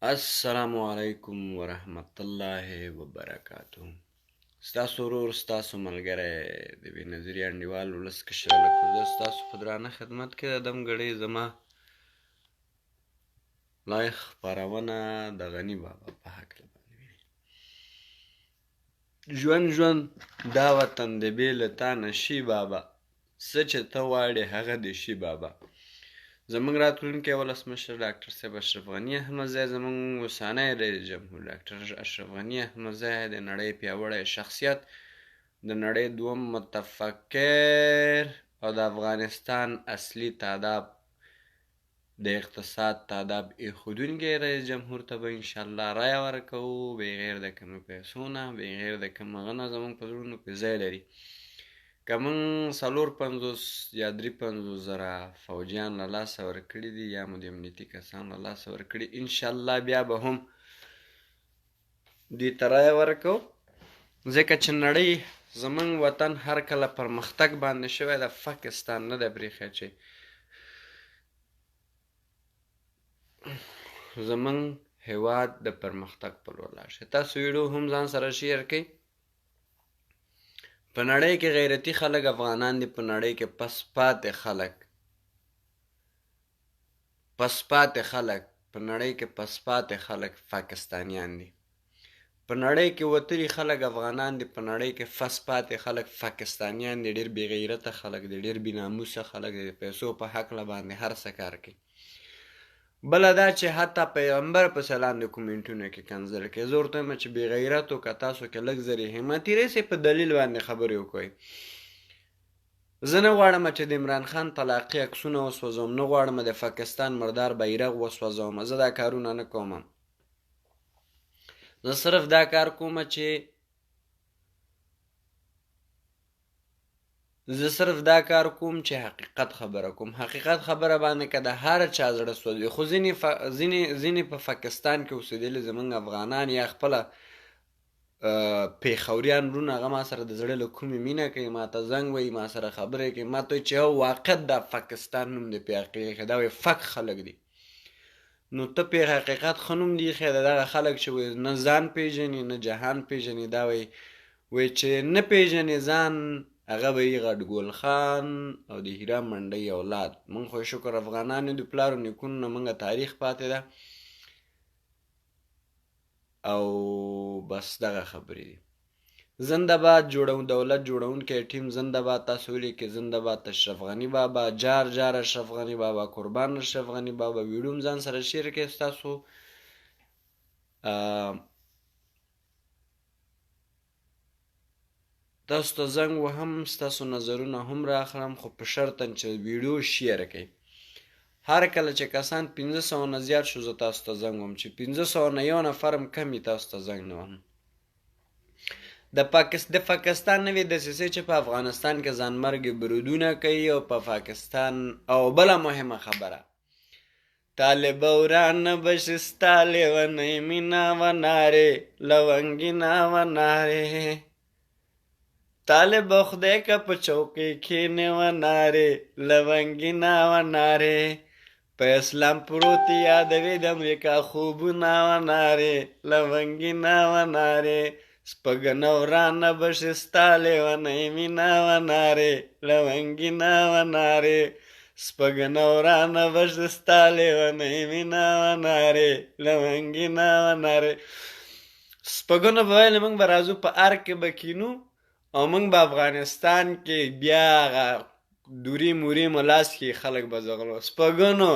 السلام علیکم ورحمت الله وبرکاتہ. ستاسو ورور ستاسو ملګری د بېنظیري انډیوال ولس کشر هلک زه ستاسو په درانه خدمت کې د دم ګړۍ زما لایق خپرونه د غني بابا په هکله باندې وي. ژوند دا وطن د بې له تا نه شي بابا، څه چې ته غواړې هغه دې شي بابا. زموږ راتلونکی ولسمشر ډاکټر صاحب اشرف غني احمدزی، زموږ اوسنی رئیس جمهور ډاکټر اشرف غني احمدزی د نړۍ پیاوړی شخصیت، د نړۍ دوم متفکر او د افغانستان اصلي تاداب د اقتصاد تاداب ایښودونکی رئیس جمهور ته به انشاءالله رایه ورکوو، بغیر د کومو پیسو نه، بغیر د کوم هغه نه زموږ په زړونو کې ځای لري. که موږ 54 یا 53 زره فوجیان له لاسه ورکړي دي یا مو د امنیتي کسان له لاسه ورکړي، انشاءالله بیا به هم دوی ته رایه ورکوو، ځکه چې نړۍ زموږ وطن هر کله پرمختګ باندې شوی د پاکستان نه دی پرېښی چې زموږ هیواد د پرمختګ په لور لاړ شي. تاسو ویډیو هم ځان سره شیر کړئ. په نړۍ کې غیرتي خلک افغانان دي، په نړۍ کې پس پاتې خلک په نړۍ کې پس پاتې خلک پاکستانیان دي. په نړۍ کې وتلي خلک افغانان دي، په نړۍ کې پس پاتې خلک پاکستانیان دي. ډېر بې غیرته خلک دي، ډېر بې ناموسه خلک دي، د پیسو په هکله باندې هر څه کار کوي. بله دا چې حتی پیغمبر پسې لاندې کومنټونه کې کنځل کوي. زه ورته وایم چې بې غیرتو که تاسو کې لږ زرې همت یې راسئ په دلیل باندې خبرې وکړئ. زه نه غواړم چې د عمران خان طلاقي عکسونه وسوځوم، نه غواړم د پاکستان مردار بیرغ وسوځوم. زه دا کارونه نه کوم. زه صرف دا کار کوم چې حقیقت خبره کوم. حقیقت خبره باندې که د هر چا زړه سوځي، خو ځینې په پاکستان کې اوسېدلي زموږ افغانان یا خپله پیښوریان وروڼه هغه ما سره د زړه له کومې مینه کوي، ما ته زنګ وایي، ما سره خبرې کوي، ما ته وایي چې واقع دا پاکستان نوم دی پې حقیقت دا وایي فک خلک دي. نو ته پې حقیقت ښه نوم دی ایښی د دغه خلک چې نه ځان پېژني نه جهان پېژني. دا وایي چې نه پېژني ځان هغه به یې غټګول خان او د هیرا منډۍ اولاد. موږ خو شکر افغانان یو د پلارو نیکونو نه موږ تاریخ پاتې ده او بس دغه خبرې دي. زنده باد دولت جوړونکی ټیم زنده باد. تاسو ولیکئ زنده باد اشرف غني بابا، جار اشرف غني بابا، قربان اشرف غني بابا. ویډیو هم ځان سره شیر کړئ. تاسو ته زنګ وهم، ستاسو نظرونه هم راخلم، خو په شرطاً چې ویډیو شیر کړئ. هر کله چې کسان 500 نه زیات شو زه تاسو ته زنګ وهم، چې 500 نه یو نفر هم کم وي تاسو ته زنګ نه وهم. د پاکستان نوې دسیسې چې په افغانستان کې ځانمرګي برودونه کوي او په پاکستان. او بله مهمه خبره، طالبه ورانه بشي ستا لیونۍ مینه ونارې لونګینه ونارې، طالبه خدای که په چوکۍ کښېنې ونارې لونګینه ونارې، په اسلام پروت یادوي د امریکا خوبونه ونارې لونګینه ونارې، سپږنه ورانه بشي ستا لیونۍ مینه ونارې لونګینه ونارې، سپږنه ورانه بشي ستا لیونۍ مینه ونارې لونګینه ونارې. سپږنو به ویل موږ به راځو په ارګ کې به کینو او موږ به افغانستان کې بیا هغه دوري موري ملاس کې خلک به ځغلو. سپږنو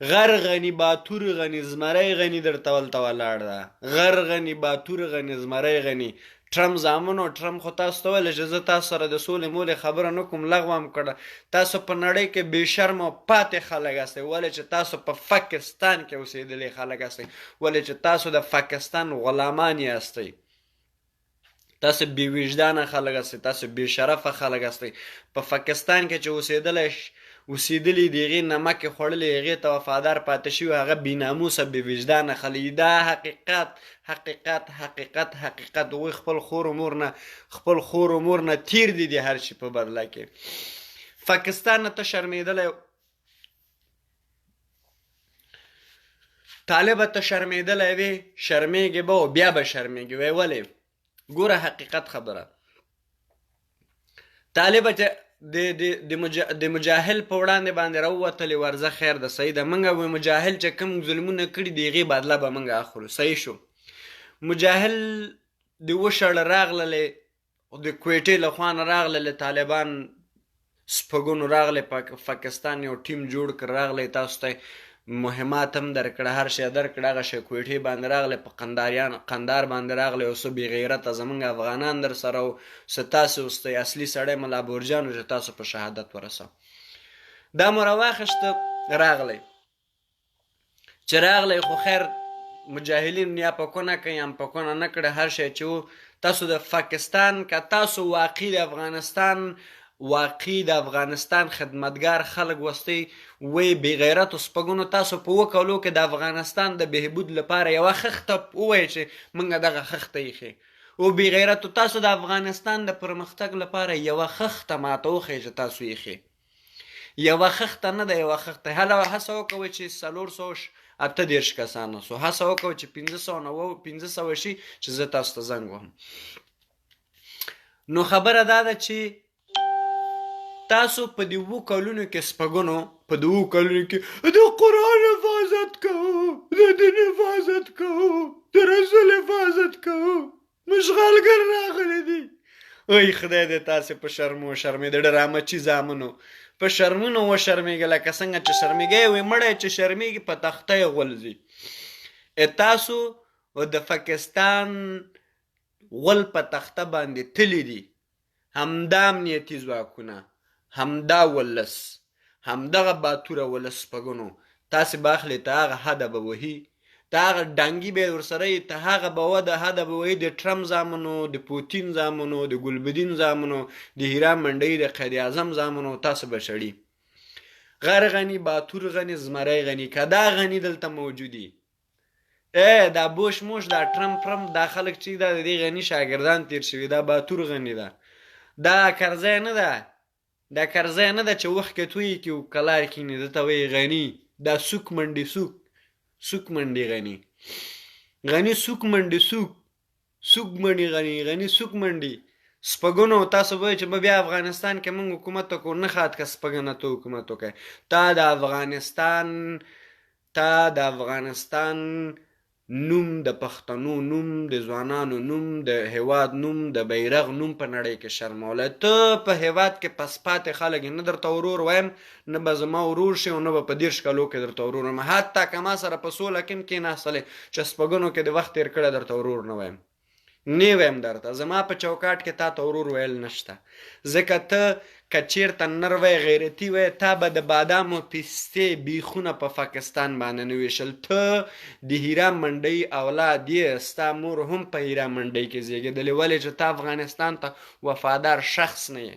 غر غني باتور غني زمری غني درته ولته ولاړ ده. غر غني باتور غني زمری غني. ټرمپ زامنو ټرمپ خو تاسو ته ویل چې زه تاسو سره د سولې مولې خبره نه کوم، لغوه هم کړه. تاسو په نړۍ کې بې شرمه پاتې خلک هستئ، ولې چې تاسو په پاکستان کې اوسېدلي خلک هستئ، ولې چې تاسو د پاکستان غلامان یاستئ. تاسو بې وجدانه خلک هستئ، تاسو بې شرفه خلک هستئ. په پاکستان کې چې اوسېدلي د هغې نمک یې خوړلي، هغې ته وفادار پاتې شوي، هغه بې ناموسه بې وجدانه خلک. دا حقیقت حقیقت حقیقت حقیقت. هغوی خپل خور و مور نه تیر دي د هر شي په بدله کې. پاکستان نه ته شرمېدلی طالبه ته شرمېدلی وې شرمېږې به او بیا به شرمېږې وې ولې ګوره حقیقت خبره طالبه چې د مجاهل په وړاندې باندې راووتلې ورځه خیر ده صحیح ده موږ وایو مجاهل چې کوم ظلمونه کړي د هغې بدله به موږ اخلو صحیح شو مجاهل د وشړ راغللې د کویټې له خوا نه راغللې طالبان سپږونو راغلی پاکستان یو ټیم جوړ کړ راغلی تاسو ته مهمات هم درکړه هر شی درکړه هغه شی کویټې باندې راغلی په قندار باندې راغلی او څه بې غیرته زموږ افغانان در سره او څه تاسې اوس ته اصلي سړی ملا بورجان چې تاسو په شهادت ورسو دا مو راواخیسته راغلی چې راغلی خو خیر مجاهلین یا پکونه کوي یا پکونه نه کړه هر شی چې و تاسو د پاکستان که تاسو واقعي د افغانستان خدمتګار خلک وستئ وی بې غیرتو سپږونو تاسو په 2 کالو کې د افغانستان د بهبود لپاره یوه خښته ووایئ چې موږ دغه خښته ایښې او بې غیرتو تاسو د افغانستان د پرمختګ لپاره یوه خښته ماته وښیئ چې تاسو ایښې یوه خښته نه ده یوه خښته هڅه وکوئ چې 438 کسانو سو هڅه وکوئ چې 500 شي چې زه تاسو ته زنګ وهم نو خبره دا ده چې تاسو په دې 2 کلونو کې سپږونو په 2 کلونو کې د قرآن حفاظت کوو د دین حفاظت کوو د رسول حفاظت کوو مشغالګر راغلی دي ای خدای دې تاسې په شرمو شرمې د ډرامچي زامنو په شرمونو وشرمېږه لکه څنګه چې شرمېږی وي مړی چې شرمېږي په تخته یې غولځي تاسو د پاکستان غول په تخته باندې تللی دي همدا امنیتي ځواکونه همدا ولس همدغه باتوره ولس سپږونو تاسې به اخلئ ته هغه حده به وهي ته هغه ډانګي به یې ورسره یي ته هغه به حده به وهي د ټرمپ زامنو د پوتین زامنو د ګلبدین زامنو د هیرا منډۍ د قید اعظم زامنو تاسو به شړي غر غني باتور غني زمری غني که دا غني دلته موجودي دا بوش موش دا ټرمپ دا خلک چې دا د دې غني شاګردان تیر شوي دا باتور غني ده دا کرزی نه ده دا کرزی نه ده چې وښکې تویې کړي او کلار کښېني ده ته وایي غني دا سوک منډي سوک منډي غني سوک منډي سوک منډي غني سوک منډي سپږونو تاسو وایئ چې به بیا افغانستان کې موږ حکومت وکړو نه خات که سپږنه ته حکومت وکړئ تا د افغانستان نوم د پښتنو نوم د ځوانانو نوم د هیواد نوم د بیرغ نوم په نړۍ کې شرمولی ته په هیواد کې پسپاتې خلک نه درته ورور وایم نه به زما ورور شي او نه به په 30 کالو کې درته ورور وایم حتی که ما سره په سوله کې هم کېناستلی چې سپږنو کې د وخت تېر کړی درته ورور نه وایم نه ویم درته زما په چوکاټ کې تا ته ورور ویل نشته ځکه ته که چېرته نر وی غیرتي وی تا به د بادامو پستې بیخونه په پاکستان باندې نه ویشل ته د هیرا منډۍ اولاد یې ستا مور هم په هیرا منډۍ کې زیږېدلې ولې چې ته افغانستان ته وفادار شخص نه یې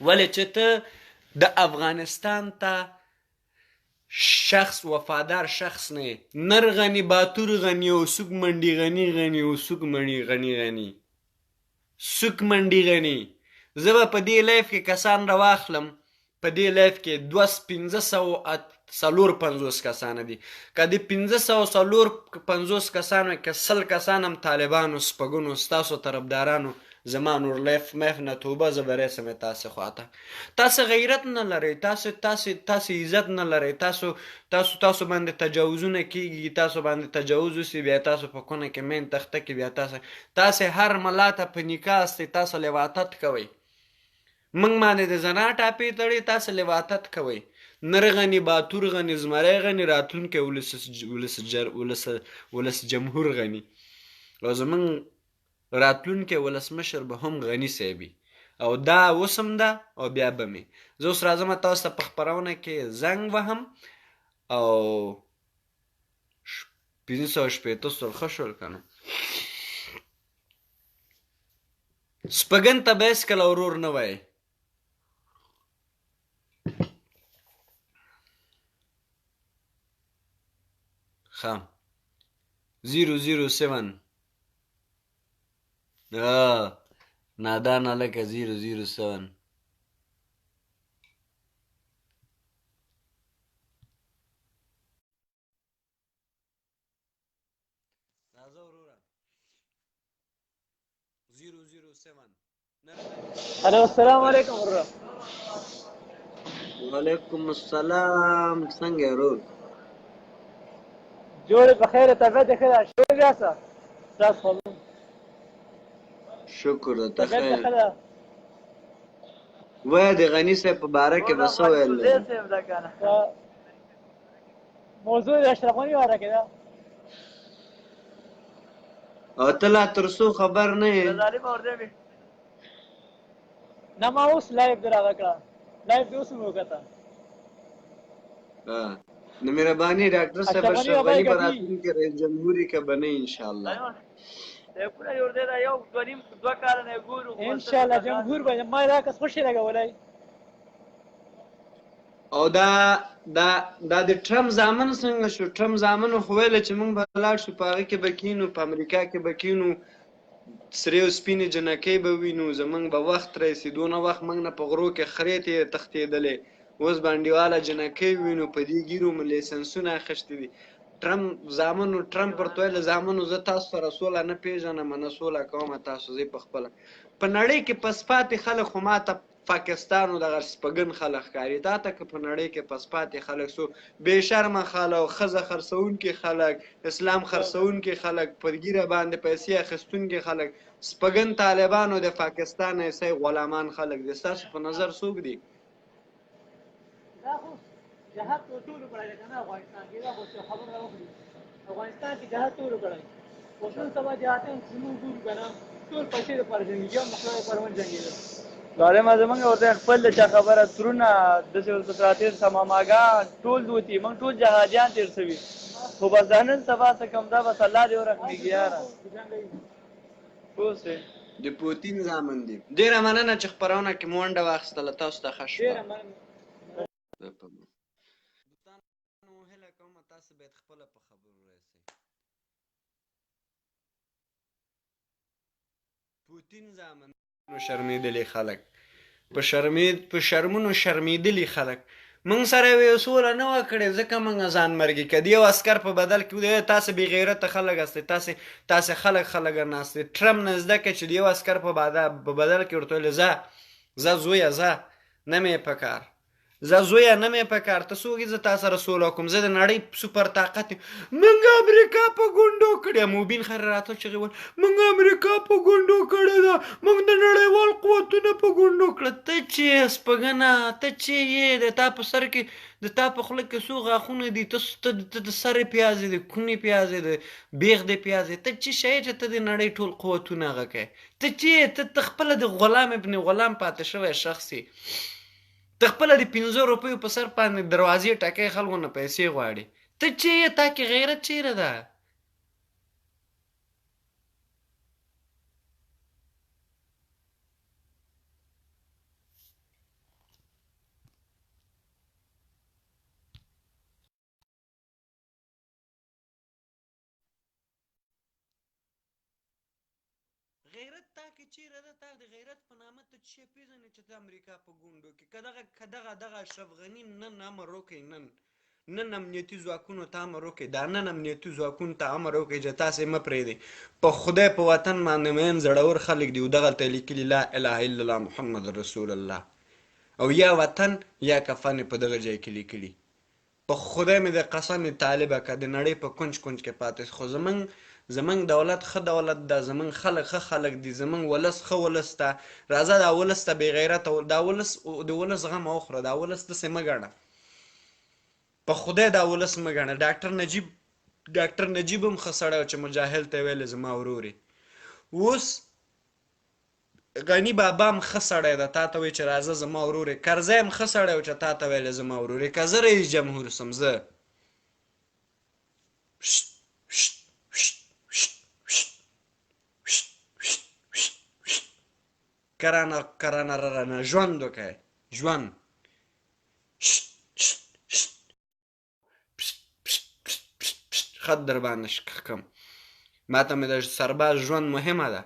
ولې چې ته د افغانستان ته وفادار شخص نه نر غني باتور غني او سوک منډي غني او سوک منډي غني زه به په دې لایف کې کسان راواخلم په دې لایف کې 550 کسان دي که د 550 کسانو کې 100 کسان هم طالبانو سپږونو ستاسو طرفدارانو زما نور لایف میف نه توبه زه به رسم تاسې خواته تاسې غیرت نه لرئ تاسې عزت نه لرئ تاسو باندې تجاوزونه کیږي تاسو باندې تجاوز وسي بیا تاسو په کونه کې مین تخته کې بیا تاسې هر ملا ته په نکاح استئ تاسو لواطت کوئ موږ باندې د زنا ټاپې تړئ تاسو لواطت کوئ نر غني باتور غني زمری غني راتلونکی ولس جمهور غني او زموږ راتلونکی ولسمشر به هم غني صاحبي او دا اوسم ده او بیا به مې زه اوس راځم تاسو ته په خپرونه کې زنګ وهم او 560 سرخه شول که نه سپږن ته به هېڅکله ورور نه وایي ښه 007 نادانه لکه 007 الو السلام علیکم ورور. وعلیکم السلام. څنګه ورور؟ جوړې په خیر طبیعت یې ښه ده؟ شکر یاسته ستاسو خبرو شکر ده ته طبیعت یې خیر. ښه ده؟ وایه د غني صاحب په باره کې به څه ویل لري؟ موضوع د اشرف غني باره کې ده. او ته لا تر څو خبر نه یې؟ نه ما اوس لایف دې راغه کړه، لایف دې اوس مې وکته. نو مهرباني ډاکټر صاحب اشرف غني به راتلونکي رئیس جمهور که به نه انشاءالله؟ انشاءالله جمهور به ما دا کس خوشي لګولی. او دا د ټرمپ زامن څنګه شو؟ ټرمپ زامنو خو ویله چې موږ به لاړ شو په هغه کې به کینو، په امریکا کې به کینو، سرې او سپینې جنکۍ به وینو، زموږ به وخت راسي. دونه وخت موږ نه په غرو کې خرې تښتېدلې، اوس به انډیواله جنکۍ وینو، په دې ګیرو مو لایسنسونه اخیستي دي. ټرمپ زامنو ورته ویله زامنو زه تاسو سره سوله نه پېژنم، نه سوله کومه تاسو زه په خپله. په نړۍ کې پسپاتې خلک خو ما ته پاکستان او دغه سپګن خلک ښکاري. تا ته که په نړۍ کې پسپاتې خلک څو بې شرمه خلک، ښځه خرڅوونکي خلک، اسلام خرڅوونکي خلک، پر ګیره باندې پیسې اخیستونکي خلک، سپګن طالبان او د پاکستان ایسای غلامان خلک دي. ستاسو په نظر څوک دي؟ دا خو جهاد ټولو کړی دی که نه؟ افغانستان کې دا خو خبره وکړي، افغانستان کې جهاد ټولو کړی. اوس نن سبا جهادیان چې موږ ګورو که نه، ټول پیسې دپاره جنګېږي او مخلوق لپاره ونه جنګېدل. ظالمه زمونږ ورته خپل د چا خبره ترونه داسې ورته راتېر شه ماماګان ټول دوتي موږ ټول جهادیان تېر شوي، خو بس دا نن سبا څه کوم دا بس الله دې ورحمېږي یاره. پوه شوې؟ د پوتین زامن دي. ډېره مننه چې خپرونه کې مو ونډه واخیستله. تاسو ته ښه شپه. دوستانو هیله کوم تاسو باید خپله په خبرو راسئ. پوتین زامن شرمېدلي خلک، په شرمونو شرمېدلي خلک. موږ سره یې سوله نه وه کړې، ځکه موږ ځان مرګي که د یو عسکر په بدل کې تاسې بې غیرته خلک هستئ، تاسې خلک ناستئ. ټرمپ نه زده کړه چې د یو عسکر په بدل کې ورته ویلې ځه زویه ځه، نه مې په کار، زه زویه نه مې په کار، ته څوک یې زه تا سره سوله وکړم، زه د نړۍ سوپر طاقت یم. موږ امریکا په ګونډو کړې. موبین خیر راته چغې ویل موږ امریکا په ګونډو کړې ده، موږ د نړیوال قوتونه په ګونډو کړه. ته چې یې سپږنه، ته چې یې د تا په سر کې د تا په خوله کې څو غاښونه دي، ته د سر پیاز یې، د کونې پیاز یې، د بیغ د پیاز یې، ته چې شی چې ته د نړۍ ټول قوتونه هغه کوې. ته چې ته خپله د غلام ابن غلام پاتې شوی شخص یې. ته خپله د 5 روپیو په سر باندې دروازې ټکۍ خلکو نه پیسې غواړې. ته چې یې تا کې غیرت چیرې ده؟ غیرت تا کې چیرې ده؟ تا د غیرت په نامه ته څه پېژنې چې ته امریکا په ګونډو کې که دغه اشرف غني نن امر وکړي، نن امنیتي ځواکونو ته امر وکړي، دا نن امنیتي ځواکونو ته امر وکړي چې تاسې مه پرېږدئ، په خدای په وطن باندې مین زړور خلک دي او دغلته یې لیکلي لا اله الا الله محمد رسول الله، او یا وطن یا کفن په دغه ځای کې لیکلي. په خدای مې د قسم طالبه که د نړۍ په کونج کې پاتې خو زمونږ دولت ښه دولت ده، زمونږ خلک ښه خلک دي، زمونږ ولس ښه ولس ده. راځه دا ولس ته بې غیرته د ولس غم وخوره، دا ولس داسې مه ګڼه، په خدای دا ولس مه ګڼه. ډاکټر نجیب هم ښه سړی و چې مجاهل ته یې ویلې زما ورور. اوس غني بابا هم ښه سړی ده، تا ته وایي چې راځه زما ورور یې. کرزی هم ښه سړی و چې تا ته ویلې زما ورور یې. که زه رئیس جمهور سم زه کرانه ژوند وکړئ، ژوند خط در باندې شکم. ما ته مې د سرباز ژوند مهمه ده.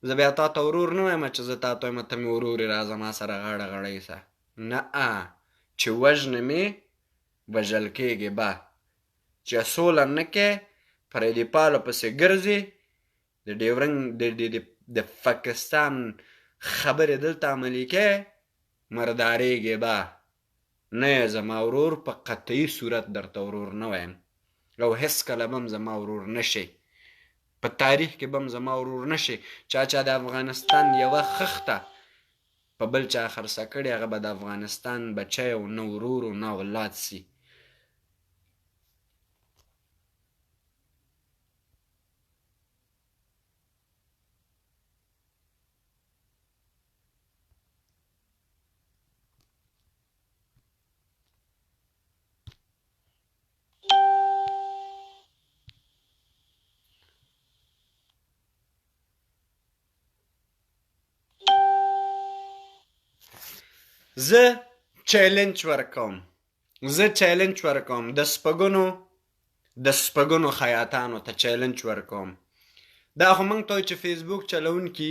زه بیا تا ته ورور نه وایم چې زه تا ته وایم ته مې ورور یې، راځه ما سره غاړه غړۍ سه. نه چې وژنې مې وژل کېږي به، چې سوله نه کې پردي پالو پسې ګرځي، د ډیورنډ د پاکستان خبرې دلته عملي کې مردارېږې به نه یې زما ورور په قطعي صورت درته ورور نه وایم او هېڅکله به هم زما ورور نه شي په تاریخ کې به هم زما ورور نه شي چا د افغانستان یوه خښته په بل چا خرڅه کړې هغه به د افغانستان بچی او نه ورور او نه اولاد سي زه چیلنج ورکوم د سپږنو خیاطانو ته چیلنج ورکوم دا خو موږ ته چې فیسبوک چلونکي